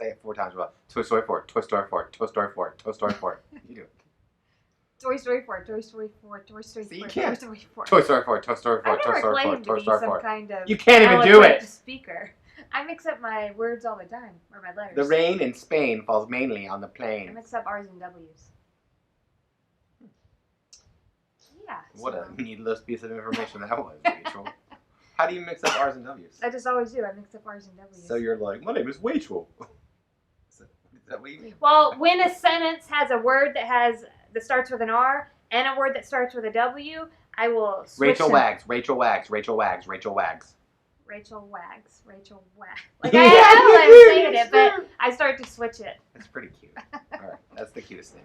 Say it 4 times about Toy Story 4, Toy Story 4, Toy Story 4, Toy Story 4. You do it. Toy Story 4, Toy Story 4, Toy Story 4, See, you can't. Toy Story 4. Toy Story 4, Toy Story 4, I Toy never Story 4, claimed Toy to be Story some 4. kind of You can't even do it. speaker. I mix up my words all the time, or my letters. The rain in Spain falls mainly on the plains. I mix up R's and W's. Yeah. What a needless piece of information that was, Rachel. How do you mix up R's and W's? I just always do. I mix up R's and W's. So you're like, my name is Rachel. Is that what you mean? Well, when a sentence has a word that starts with an R and a word that starts with a W, I will switch Rachel them. Wags, Rachel Wags, Rachel Wags, Rachel Wags. Rachel Wags, Rachel Wags. Like I know I'm saying it, but I start to switch it. That's pretty cute. All right, that's the cutest thing.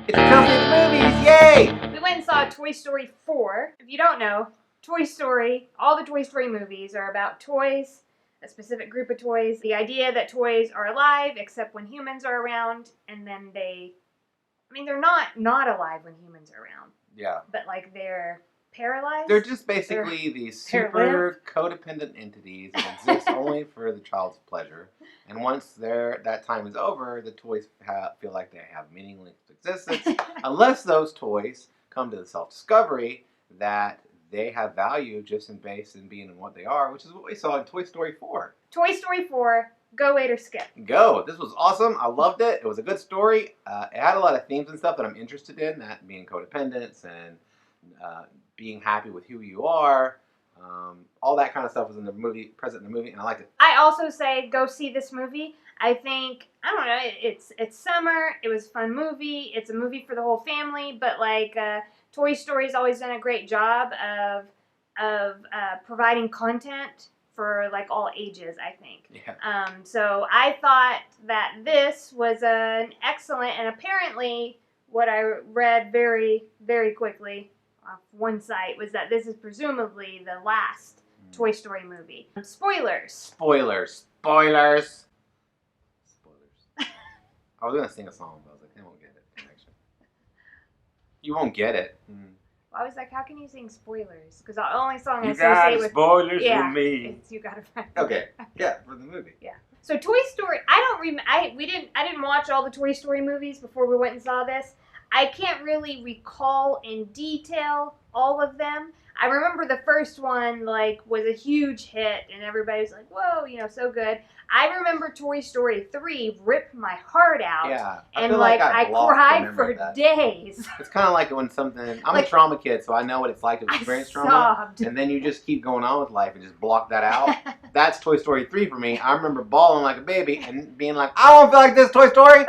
It's the Chelsea of the movies, yay! We went and saw Toy Story 4. If you don't know, Toy Story, all the Toy Story movies are about toys, a specific group of toys. The idea that toys are alive except when humans are around, and then they're not alive when humans are around. Yeah. But like they're paralyzed. They're just basically these super codependent entities that exist only for the child's pleasure. And once that time is over, the toys feel like they have meaningless existence, unless those toys come to the self-discovery that they have value just based in being what they are, which is what we saw in Toy Story 4. Toy Story 4, go, wait, or skip. Go. This was awesome. I loved it. It was a good story. It had a lot of themes and stuff that I'm interested in, that being codependence and being happy with who you are. All that kind of stuff was in the movie, present in the movie, and I liked it. I also say go see this movie. I think, I don't know, it's summer, it was a fun movie, it's a movie for the whole family, but like Toy Story's always done a great job of providing content for like all ages, I think. Yeah. So I thought that this was an excellent, and apparently what I read very, very quickly off one site was that this is presumably the last Toy Story movie. Spoilers. Spoilers. Spoilers. Spoilers. I was going to sing a song, but I was like, they won't get it. You won't get it. I was like, how can you sing spoilers? Because the only song I You associate got with spoilers yeah, with me. it's You Got a Friend. Okay. Yeah, for the movie. Yeah. So Toy Story, I didn't watch all the Toy Story movies before we went and saw this. I can't really recall in detail all of them. I remember the first one was a huge hit and everybody was like, whoa, so good. I remember Toy Story 3 ripped my heart out. Yeah. And I cried for days. It's kind of like when something, I'm a trauma kid, so I know what it's like to experience trauma. And then you just keep going on with life and just block that out. That's Toy Story 3 for me. I remember bawling like a baby and being like, I don't feel like this, Toy Story.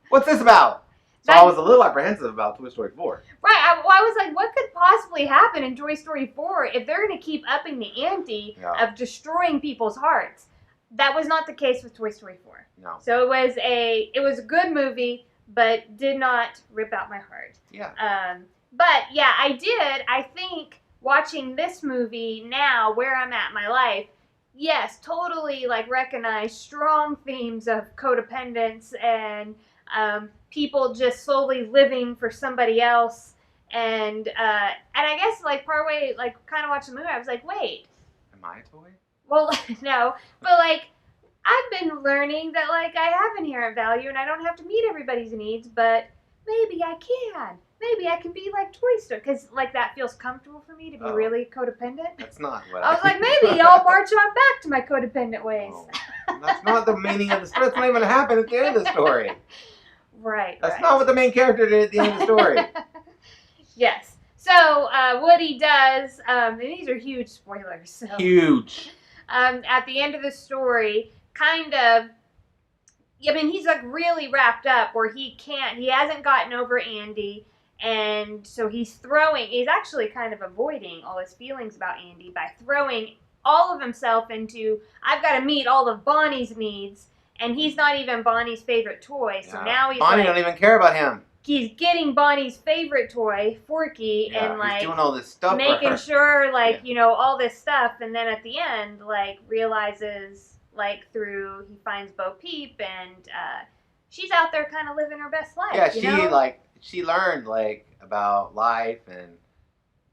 What's this about? So I was a little apprehensive about Toy Story 4. Right. I was like, what could possibly happen in Toy Story 4 if they're going to keep upping the ante of destroying people's hearts? That was not the case with Toy Story 4. No. So it was a good movie, but did not rip out my heart. Yeah. But yeah, I think watching this movie now, where I'm at in my life, yes, totally recognize strong themes of codependence and people just slowly living for somebody else, and I guess partway kind of watching the movie, I was like, wait, am I a toy? Well, no, but I've been learning that I have inherent value and I don't have to meet everybody's needs, but maybe I can. Maybe I can be like Toy Story, because that feels comfortable for me to be really codependent. That's not what I was like, maybe I'll march on back to my codependent ways. No, that's not the meaning of the story. That's not even happen at the end of the story. Right. That's not what the main character did at the end of the story. Yes. So Woody does, and these are huge spoilers. So, huge. At the end of the story, kind of, he's really wrapped up where he hasn't gotten over Andy, and so he's actually kind of avoiding all his feelings about Andy by throwing all of himself into, I've got to meet all of Bonnie's needs, and he's not even Bonnie's favorite toy, so now he's Bonnie don't even care about him. He's getting Bonnie's favorite toy, Forky, and he's doing all this stuff making sure, all this stuff, and then at the end, realizes, he finds Bo Peep, and she's out there kind of living her best life. Yeah, she learned about life and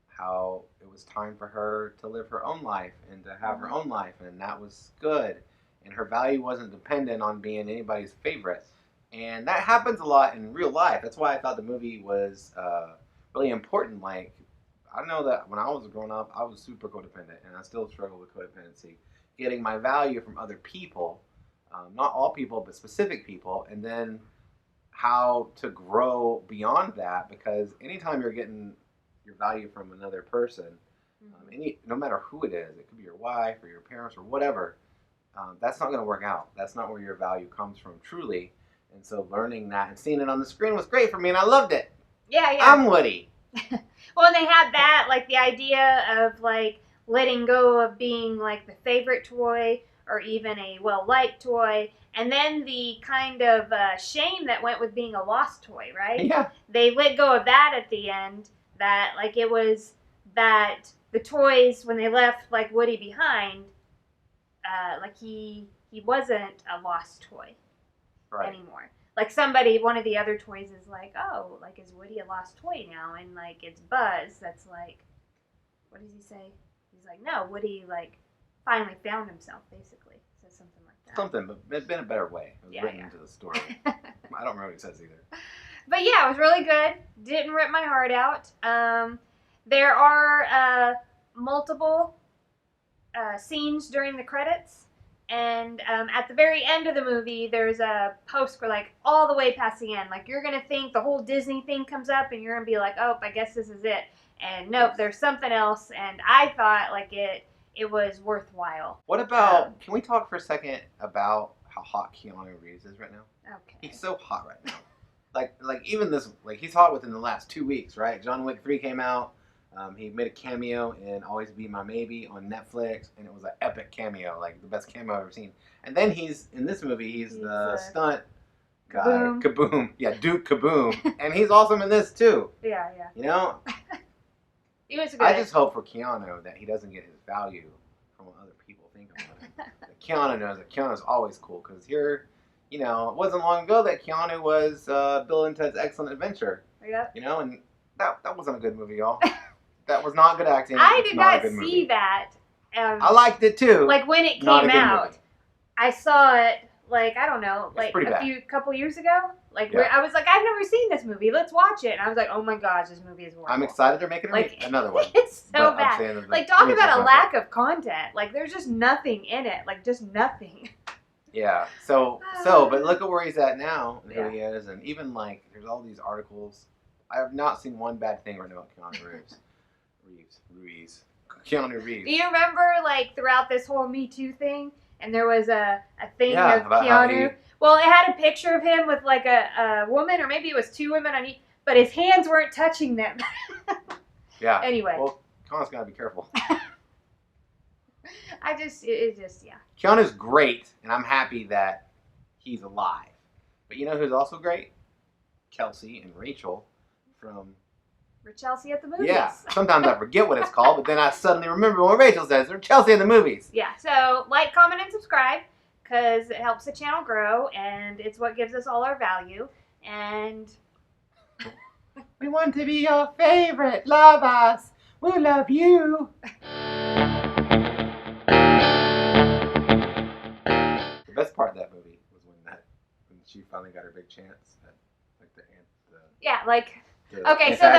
how it was time for her to live her own life and to have her own life, and that was good. And her value wasn't dependent on being anybody's favorite. And that happens a lot in real life. That's why I thought the movie was really important. Like, I know that when I was growing up, I was super codependent, and I still struggle with codependency. Getting my value from other people, not all people, but specific people, and then how to grow beyond that, because anytime you're getting your value from another person, no matter who it is, it could be your wife or your parents or whatever, that's not going to work out. That's not where your value comes from truly. And so learning that and seeing it on the screen was great for me, and I loved it. Yeah. I'm Woody. Well, and they had that, like the idea of like letting go of being like the favorite toy or even a well-liked toy, and then the kind of shame that went with being a lost toy, right? Yeah. They let go of that at the end, that like it was that the toys, when they left like Woody behind, like he wasn't a lost toy anymore. Like one of the other toys is like, oh, like is Woody a lost toy now? And like it's Buzz that's like, what does he say? He's like, no, Woody like finally found himself, basically. Says something like that. Something, but it's been a better way. It was written into the story. I don't remember what he says either. But yeah, it was really good. Didn't rip my heart out. There are multiple scenes during the credits. And at the very end of the movie, there's a post where, like, all the way past the end. Like, you're going to think the whole Disney thing comes up, and you're going to be like, oh, I guess this is it. And nope, there's something else. And I thought, like, it was worthwhile. What about, can we talk for a second about how hot Keanu Reeves is right now? Okay. He's so hot right now. Like even this, like, he's hot within the last 2 weeks, right? John Wick 3 came out. He made a cameo in Always Be My Maybe on Netflix, and it was an epic cameo, like the best cameo I've ever seen. And then he's, in this movie, he's the stunt guy. Kaboom. Yeah, Duke Kaboom. And he's awesome in this, too. Yeah. You know? He was good. I just hope for Keanu that he doesn't get his value from what other people think about him. That Keanu knows that Keanu's always cool, because here, you know, it wasn't long ago that Keanu was Bill and Ted's Excellent Adventure. Yep. You know, and that wasn't a good movie, y'all. That was not good acting. I did not see that. I liked it too. Like when it came out, I saw it like, I don't know, like couple years ago. Like where I was like, I've never seen this movie. Let's watch it. And I was like, oh my gosh, this movie is horrible. I'm excited they're making another one. It's so bad. Like talk about a lack of content. Like there's just nothing in it. Like just nothing. Yeah. So but look at where he's at now and who he is, and even like there's all these articles. I have not seen one bad thing right now about Keanu Reeves. Keanu Reeves. Do you remember, like, throughout this whole Me Too thing, and there was a thing of Keanu? Well, it had a picture of him with, like, a woman, or maybe it was two women on each, but his hands weren't touching them. Yeah. Anyway. Well, Keanu's got to be careful. Keanu's great, and I'm happy that he's alive. But you know who's also great? Kelsey and Rachel from... Rachelsey at the movies. Yeah, sometimes I forget what it's called, but then I suddenly remember what Rachel says. Rachelsey at the movies. Yeah, so like, comment, and subscribe, because it helps the channel grow, and it's what gives us all our value, and... We want to be your favorite. Love us. We'll love you. The best part of that movie was when she finally got her big chance. Yeah, like... Okay, so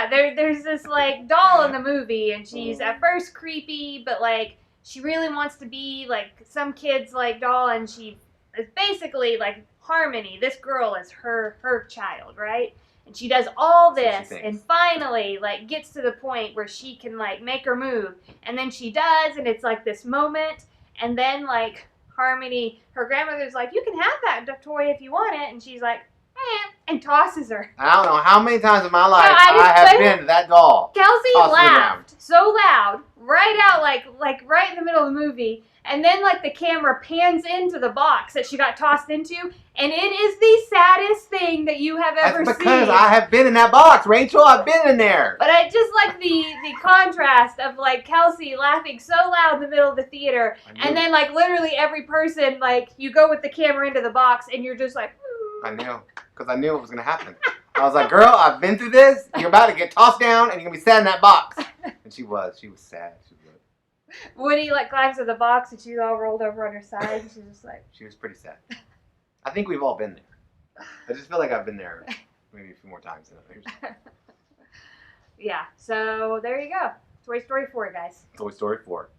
there's this like doll in the movie, and she's at first creepy, but like she really wants to be like some kid's like doll, and she is basically like Harmony. This girl is her child, right? And she does all this, and finally like gets to the point where she can like make her move, and then she does, and it's like this moment, and then like Harmony, her grandmother's like, you can have that toy if you want it, and she's like, and tosses her. I don't know how many times in my life I have been to that doll. Kelsey laughed so loud, right out, like right in the middle of the movie, and then like the camera pans into the box that she got tossed into, and it is the saddest thing that you have ever seen. That's because I have been in that box, Rachel. I've been in there. But I just like the contrast of like Kelsey laughing so loud in the middle of the theater, and then like literally every person, like you go with the camera into the box, and you're just like. I knew, because I knew it was going to happen. I was like, girl, I've been through this. You're about to get tossed down and you're going to be sat in that box. And she was. She was sad. She was good. Woody like climbs to the box and she's all rolled over on her side. And she's just like. She was pretty sad. I think we've all been there. I just feel like I've been there maybe a few more times than others. Yeah. So there you go. Toy Story 4, guys. Toy Story 4.